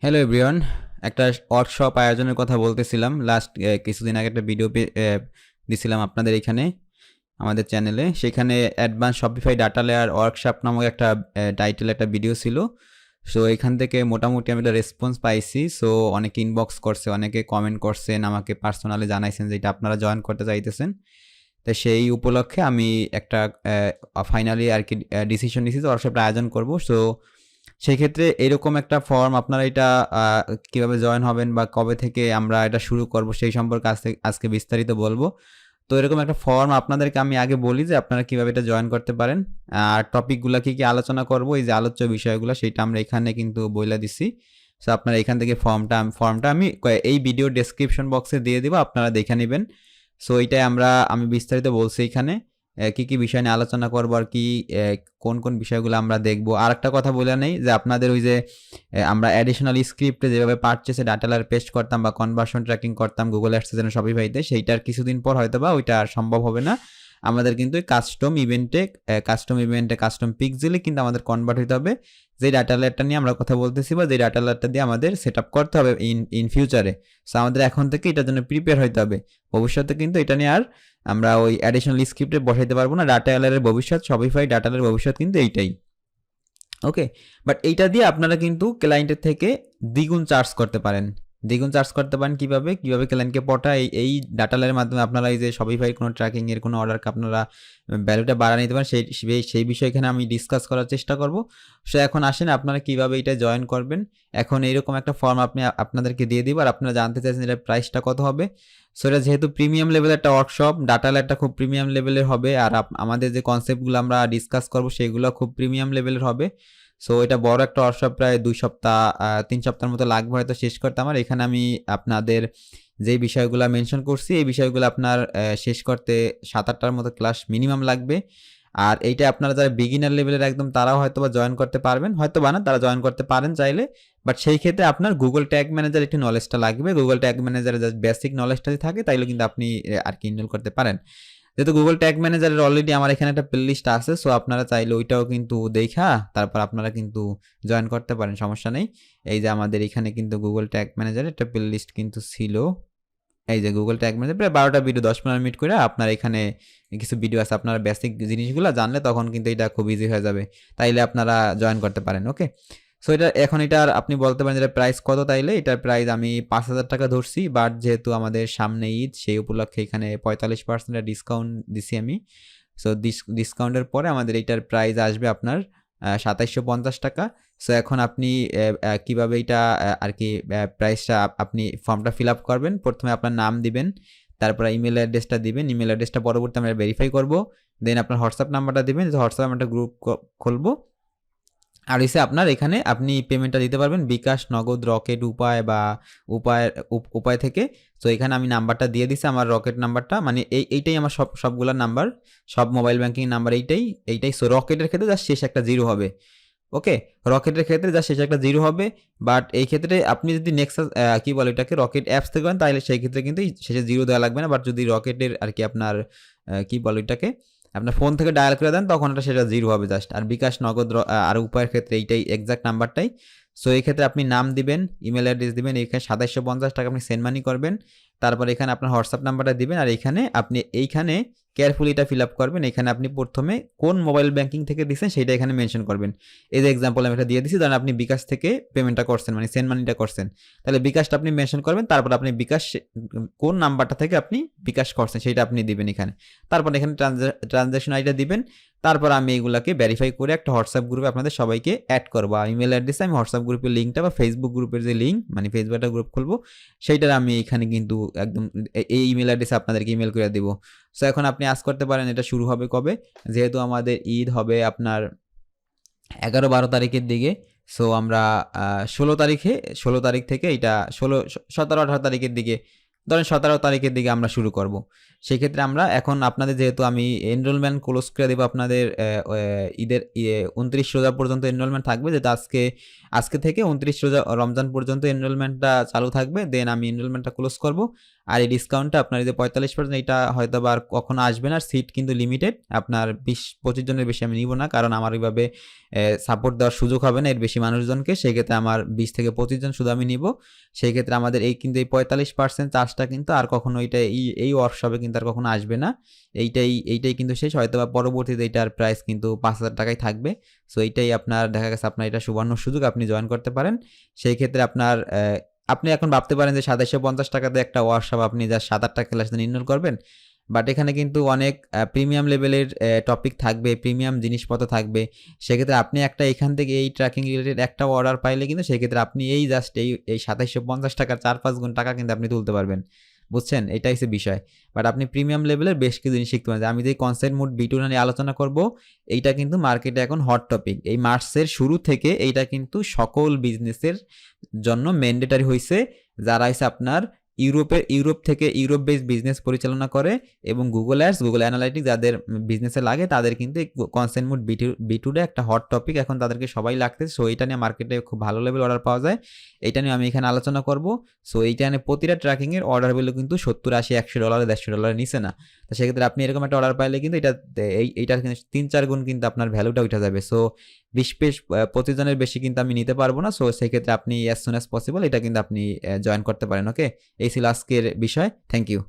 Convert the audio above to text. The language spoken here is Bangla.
হ্যালো এভরিওয়ান, একটা ওয়ার্কশপ আয়োজনের কথা বলতেছিলাম। লাস্ট কিছুদিন আগে একটা ভিডিও দিছিলাম আপনাদের এখানে আমাদের চ্যানেলে। সেখানে advance Shopify data layer workshop নামক একটা টাইটেল একটা ভিডিও ছিল। সো এখান থেকে মোটামুটি আমি একটা রেসপন্স পাইছি। সো অনেকে ইনবক্স করছে, অনেকে কমেন্ট করছেন, আমাকে পার্সোনালি জানাইছেন যে এটা আপনারা জয়েন করতে চাইতেছেন। তো সেই উপলক্ষে আমি একটা ফাইনালি আর কি ডিসিশন নিয়েছি যে ওয়ার্কশপটা আয়োজন করব। সো সেই ক্ষেত্রে এরকম একটা ফর্ম আপনারা এটা কিভাবে জয়েন হবেন বা কবে থেকে আমরা এটা শুরু করব সেই সম্পর্কে আজকে বিস্তারিত বলবো। তো এরকম একটা ফর্ম আপনাদেরকে আমি আগে বলি যে আপনারা কিভাবে এটা জয়েন করতে পারেন, আর টপিকগুলো কি কি আলোচনা করব, এই যে আলোচ্য বিষয়গুলো সেটা আমরা এখানে কিন্তু বইলা দিছি। সো আপনারা এখান থেকে ফর্মটা আমি এই ভিডিও ডেসক্রিপশন বক্সে দিয়ে দিব, আপনারা দেখে নেবেন। সো এইটাই আমি বিস্তারিত বলছি এখানে কি কি বিষয় নিয়ে আলোচনা করবো আর কি কোন কোন বিষয়গুলো আমরা দেখবো। আর একটা কথা বলে নেই যে আপনাদের ওই যে আমরা অ্যাডিশনাল স্ক্রিপ্টে যেভাবে পারচেসে ডাটা লেয়ার পেস্ট করতাম বা কনভার্সন ট্র্যাকিং করতাম গুগল অ্যাডসেন্স এর শপিফাইতে, সেইটার কিছুদিন পর হয়তো বা ওইটা আর সম্ভব হবে না। আমাদের কিন্তু কাস্টম ইভেন্টে কাস্টম পিক্সেলে কিন্তু আমাদের কনভার্ট হতে হবে। যে ডাটা লেয়ারটা নিয়ে আমরা কথা বলতেছি বা যে ডাটা লেয়ারটা দিয়ে আমাদের সেট আপ করতে হবে ইন ফিউচারে। সো আমাদের এখন থেকে এটার জন্য প্রিপেয়ার হতে হবে। ভবিষ্যতে কিন্তু এটা নিয়ে আর আমরা ওই অ্যাডিশনাল স্ক্রিপ্টে বসাইতে পারবো না। ডাটা লেয়ারের ভবিষ্যৎ, শপিফাই ডাটা লেয়ারের ভবিষ্যৎ কিন্তু এইটাই। ওকে, বাট এইটা দিয়ে আপনারা কিন্তু ক্লায়েন্টের থেকে দ্বিগুণ চার্জ করতে পারেন। কিভাবে ক্লায়েন্টকে পটায় এই ডাটা লেয়ারের মাধ্যমে আপনারা এই যে শপিফাই কোনো ট্র্যাকিং এর কোনো অর্ডারকে আপনারা ভ্যালুটা বাড়ায় নিতে পারেন, সেই বিষয় এখানে আমি ডিসকাস করার চেষ্টা করব। সো এখন আসেন আপনারা কিভাবে এটা জয়েন করবেন। এখন এইরকম একটা ফর্ম আপনাদেরকে দিয়ে দিব, আর আপনারা জানতে চাইছেন এটার প্রাইসটা কত হবে। সো এটা যেহেতু প্রিমিয়াম লেভেলের একটা ওয়ার্কশপ, ডাটা লেয়ারটা খুব প্রিমিয়াম লেভেলের হবে, আর আমাদের যে কনসেপ্টগুলো আমরা ডিসকাস করব সেগুলো খুব প্রিমিয়াম লেভেলের হবে। সো এটা বড় একটা ওয়ার্কশপ, প্রায় 2 সপ্তাহ 3 সপ্তাহের মতো লাগবে হয়তো শেষ করতে আমার। এখানে আমি আপনাদের যে বিষয়গুলো মেনশন করছি এই বিষয়গুলো আপনার শেষ করতে 7-8টার মতো ক্লাস মিনিমাম লাগবে। আর এইটা আপনারা যারা বিগিনার লেভেলের একদম তারাও হয়তো বা জয়েন করতে পারবেন, হয়তো বা না, তারা জয়েন করতে পারেন চাইলে। বাট সেই ক্ষেত্রে আপনার গুগল ট্যাগ ম্যানেজার একটু নলেজটা লাগবে। গুগল ট্যাগ ম্যানেজারের জাস্ট বেসিক নলেজটা যদি থাকে তাইলে কিন্তু আপনি আর কি ইনরোল করতে পারেন। যেহেতু গুগল ট্যাগ ম্যানেজারের অলরেডি আমার এখানে একটা প্লে লিস্ট আছে, সো আপনারা চাইলে ওইটাও কিন্তু দেখা তারপর আপনারা কিন্তু জয়েন করতে পারেন, সমস্যা নেই। এই যে আমাদের এখানে কিন্তু গুগল ট্যাগ ম্যানেজারের একটা প্লে লিস্ট কিন্তু ছিল। এই যে গুগল ট্যাগ ম্যানেজার প্রায় 12টা ভিডিও 10-15 মিনিট করে আপনার এখানে কিছু ভিডিও আছে, আপনারা বেসিক জিনিসগুলো জানলে তখন কিন্তু এটা খুব ইজি হয়ে যাবে, তাইলে আপনারা জয়েন করতে পারেন। ওকে, সো এটার আপনি বলতে পারেন এটার প্রাইস কত। তাইলে এটার প্রাইস আমি 5,000 টাকা ধরছি, বাট যেহেতু আমাদের সামনে ঈদ সেই উপলক্ষে এখানে 45% ডিসকাউন্ট দিছি আমি। সো ডিসকাউন্টের পরে আমাদের এইটার প্রাইস আসবে আপনার 2750 টাকা। সো এখন আপনি কিভাবে এটা আর কি প্রাইসটা আপনি ফর্মটা ফিল আপ করবেন। প্রথমে আপনার নাম দিবেন, তারপর ইমেল অ্যাড্রেসটা দিবেন। ইমেল অ্যাড্রেসটা পরবর্তী আমরা ভেরিফাই করব। দেন আপনার হোয়াটসঅ্যাপ নাম্বারটা দিবেন, হোয়াটসঅ্যাপ আমরা একটা গ্রুপ খুলবো। আর হচ্ছে আপনার এখানে আপনি পেমেন্টটা দিতে পারবেন বিকাশ, নগদ, রকেট, উপায় বা উপায় থেকে। তো এখানে আমি নাম্বারটা দিয়ে দিছি, আমার রকেট নাম্বারটা, মানে এইটাই আমার সবগুলোর নাম্বার, সব মোবাইল ব্যাংকিং নাম্বার এইটাই। সো রকেটের ক্ষেত্রে জাস্ট শেষ একটা জিরো হবে। ওকে, রকেটের ক্ষেত্রে জাস্ট শেষে একটা জিরো হবে। বাট এই ক্ষেত্রে আপনি যদি নেক্সাস কি বলে এটাকে রকেট অ্যাপস থেকে করেন তাহলে সেই ক্ষেত্রে কিন্তু শেষে জিরো দেওয়া লাগবে না। বাট যদি রকেটের আর কি আপনার কি বলে এটাকে আপনার ফোন থেকে ডায়াল করে দেন তখন এটা সেটা জিরো হবে জাস্ট। আর বিকাশ, নগদ আর উপায়ের ক্ষেত্রে এইটাই এক্সাক্ট নাম্বারটাই। সো এই ক্ষেত্রে আপনি নাম দিবেন, ইমেল অ্যাড্রেস দিবেন, এখানে 2750 টাকা আপনি সেন্ড মানি করবেন। তারপর এখানে আপনার হোয়াটসঅ্যাপ নাম্বারটা দিবেন, আর এইখানে কেয়ারফুলি এটা ফিল আপ করবেন। এখানে আপনি প্রথমে কোন মোবাইল ব্যাংকিং থেকে দিচ্ছেন সেটা এখানে মেনশন করবেন। এই যে এক্সাম্পল আমি এটা দিয়ে দিচ্ছি, ধরেন আপনি বিকাশ থেকে পেমেন্টটা করছেন, মানে সেন্ড মানিটা করছেন, তাহলে বিকাশটা আপনি মেনশন করবেন। তারপর আপনি বিকাশ কোন নাম্বারটা থেকে আপনি বিকাশ করছেন সেটা আপনি দিবেন এখানে। তারপর এখানে ট্রানজ্যাকশন আইডিটা দিবেন। তারপর আমি এইগুলাকে ভেরিফাই করে একটা হোয়াটসঅ্যাপ গ্রুপে আপনাদের সবাইকে অ্যাড করবো। ইমেল অ্যাড্রেসে আমি হোয়াটসঅ্যাপ গ্রুপের লিঙ্কটা বা ফেসবুক গ্রুপের যে লিঙ্ক, মানে ফেসবুক একটা গ্রুপ খুলবো, সেইটার আমি এখানে কিন্তু একদম এই ইমেল অ্যাড্রেসে আপনাদেরকে ইমেল করে দেবো। সো এখন আপনি আজ করতে পারেন এটা শুরু হবে কবে। যেহেতু আমাদের ঈদ হবে আপনার 11-12 তারিখের দিকে, সো আমরা 16 তারিখ থেকে এটা 17-18 তারিখের দিকে ধরেন 17 তারিখের দিকে আমরা শুরু করব। সেক্ষেত্রে আমরা এখন আপনাদের যেহেতু আমি এনরোলমেন্ট ক্লোজ করে দেবো আপনাদের ঈদের 29 রোজা পর্যন্ত এনরোলমেন্ট থাকবে, যেটা আজকে থেকে 29 রোজা রমজান পর্যন্ত এনরোলমেন্টটা চালু থাকবে, দেন আমি এনরোলমেন্টটা ক্লোজ করব। আর এই ডিসকাউন্টটা আপনার এই যে 45%, এটা হয়তো বা আর কখনো আসবে না, সিট কিন্তু লিমিটেড, আপনার 20-25 জনের বেশি আমি নিব না, কারণ আমার ওইভাবে সাপোর্ট দেওয়ার সুযোগ হবে না এর বেশি মানুষজনকে। সেক্ষেত্রে আমার 20 থেকে 25 জন শুধু আমি নিব। সেই ক্ষেত্রে আমাদের এই কিন্তু এই 45% চার্জটা কিন্তু আর কখনো এই ওয়ার্কশপে কিন্তু আর কখনো আসবে না। এইটাই কিন্তু শেষ, হয়তো বা পরবর্তীতে এটার প্রাইস কিন্তু 5,000 টাকায় থাকবে। সো এইটাই আপনার দেখা গেছে আপনার এটা সুবর্ণ সুযোগ, আপনি জয়েন করতে পারেন। সেই ক্ষেত্রে আপনি এখন ভাবতে পারেন যে 2750 টাকাতে একটা ওয়ার্কশপ আপনি যা 7-8টা ক্লাস ইনরোল করবেন, বাট এখানে কিন্তু অনেক প্রিমিয়াম লেভেলের টপিক থাকবে, প্রিমিয়াম জিনিসপত্র থাকবে। সেক্ষেত্রে আপনি এখান থেকে এই ট্র্যাকিং রিলেটেড একটা অর্ডার পাইলে কিন্তু সেক্ষেত্রে আপনি এই জাস্ট এই 2750 টাকার 4-5 গুণ টাকা কিন্তু আপনি তুলতে পারবেন, বুঝছেন? এটাই হচ্ছে বিষয়। বাট আপনি প্রিমিয়াম লেভেলের বেশ কিছু জিনিস শিখতে পারেন। আমি যে কনসেন্ট মোড B2 নিয়ে আলোচনা করব, এইটা কিন্তু মার্কেটে এখন হট টপিক। এই মার্চের শুরু থেকে এইটা কিন্তু সকল বিজনেসের জন্য ম্যান্ডেটারি হয়েছে, যারা হচ্ছে আপনার ইউরোপ থেকে ইউরোপ বেসড বিজনেস পরিচালনা করে, এবং গুগল অ্যাডস, গুগল অ্যানালাইটিক্স যাদের বিজনেসে লাগে তাদের কিন্তু এই কনসেন্ট মোড B2 একটা হট টপিক, এখন তাদেরকে সবাই লাগতেছে। সো এইটা নিয়ে মার্কেটে খুব ভালো লেভেল অর্ডার পাওয়া যায়, এইটা নিয়ে আমি এখানে আলোচনা করব। সো এইটা নিয়ে প্রতিটা ট্র্যাকিংয়ের অর্ডার ভ্যালু কিন্তু $70-80 $150 নিচে না। তো সেক্ষেত্রে আপনি এরকম একটা অর্ডার পাইলে কিন্তু এইটার কিন্তু 3-4 গুণ কিন্তু আপনার ভ্যালুটা উঠে যাবে। সো 20-25 জনের বেশি কিন্তু আমি নিতে পারবো না। সো সেক্ষেত্রে আপনি অ্যাজ সুন অ্যাজ পসিবল এটা কিন্তু আপনি জয়েন করতে পারেন। ওকে, এই ছিল আজকের বিষয়। Thank you.